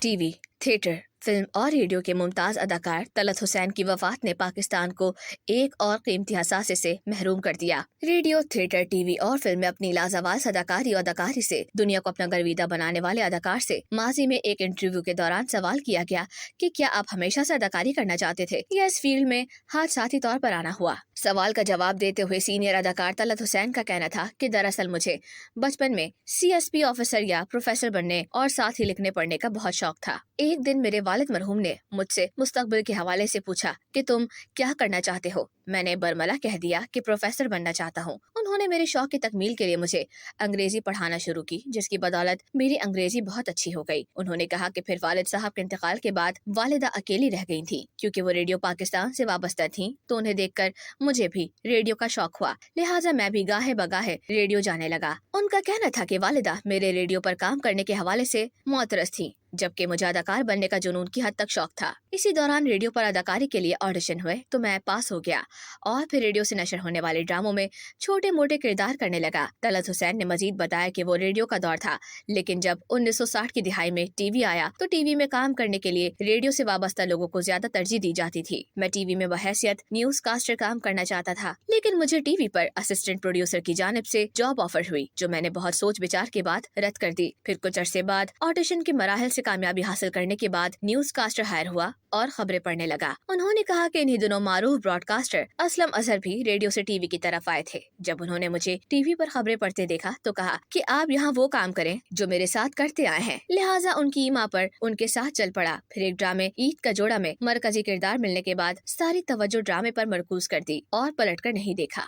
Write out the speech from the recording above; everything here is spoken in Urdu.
ٹی وی، تھیٹر، فلم اور ریڈیو کے ممتاز اداکار طلعت حسین کی وفات نے پاکستان کو ایک اور قیمتی اثاثے سے محروم کر دیا۔ ریڈیو، تھیٹر، ٹی وی اور فلم میں اپنی لازوال اداکاری اور اداکاری سے دنیا کو اپنا گرویدہ بنانے والے اداکار سے ماضی میں ایک انٹرویو کے دوران سوال کیا گیا کہ کیا آپ ہمیشہ سے اداکاری کرنا چاہتے تھے یا اس فیلڈ میں حادثاتی طور پر آنا ہوا؟ سوال کا جواب دیتے ہوئے سینئر اداکار طلعت حسین کا کہنا تھا کہ دراصل مجھے بچپن میں سی ایس پی آفیسر یا پروفیسر بننے اور ساتھ ہی لکھنے پڑھنے کا بہت شوق تھا۔ ایک دن میرے والد مرحوم نے مجھ سے مستقبل کے حوالے سے پوچھا کہ تم کیا کرنا چاہتے ہو؟ میں نے برملا کہہ دیا کہ پروفیسر بننا چاہتا ہوں۔ انہوں نے میرے شوق کی تکمیل کے لیے مجھے انگریزی پڑھانا شروع کی، جس کی بدولت میری انگریزی بہت اچھی ہو گئی۔ انہوں نے کہا کہ پھر والد صاحب کے انتقال کے بعد والدہ اکیلی رہ گئی تھی، کیونکہ وہ ریڈیو پاکستان سے وابستہ تھیں، تو انہیں دیکھ کر مجھے بھی ریڈیو کا شوق ہوا، لہٰذا میں بھی گاہے بگاہے ریڈیو جانے لگا۔ ان کا کہنا تھا کہ والدہ میرے ریڈیو پر کام کرنے کے حوالے سے معترض تھی، جبکہ مجھے اداکار بننے کا جنون کی حد تک شوق تھا۔ اسی دوران ریڈیو پر اداکاری کے لیے آڈیشن ہوئے تو میں پاس ہو گیا اور پھر ریڈیو سے نشر ہونے والے ڈراموں میں چھوٹے موٹے کردار کرنے لگا۔ طلعت حسین نے مزید بتایا کہ وہ ریڈیو کا دور تھا، لیکن جب 1960 کی دہائی میں ٹی وی آیا تو ٹی وی میں کام کرنے کے لیے ریڈیو سے وابستہ لوگوں کو زیادہ ترجیح دی جاتی تھی۔ میں ٹی وی میں بحیثیت نیوز کاسٹر کام کرنا چاہتا تھا، لیکن مجھے ٹی وی پر اسسٹنٹ پروڈیوسر کی جانب سے جاب آفر ہوئی، جو میں نے بہت سوچ بچار کے بعد رد کر دی۔ پھر کچھ عرصے بعد آڈیشن کے مراحل سے کامیابی حاصل کرنے کے بعد نیوز کاسٹر ہائر ہوا اور خبریں پڑھنے لگا۔ انہوں نے کہا کہ انہی دنوں معروف براڈ کاسٹر اسلم اظہر بھی ریڈیو سے ٹی وی کی طرف آئے تھے۔ جب انہوں نے مجھے ٹی وی پر خبریں پڑھتے دیکھا تو کہا کہ آپ یہاں وہ کام کریں جو میرے ساتھ کرتے آئے ہیں، لہٰذا ان کی ایما پر ان کے ساتھ چل پڑا۔ پھر ایک ڈرامے عید کا جوڑا میں مرکزی کردار ملنے کے بعد ساری توجہ ڈرامے پر مرکوز کر دی اور پلٹ کر نہیں دیکھا۔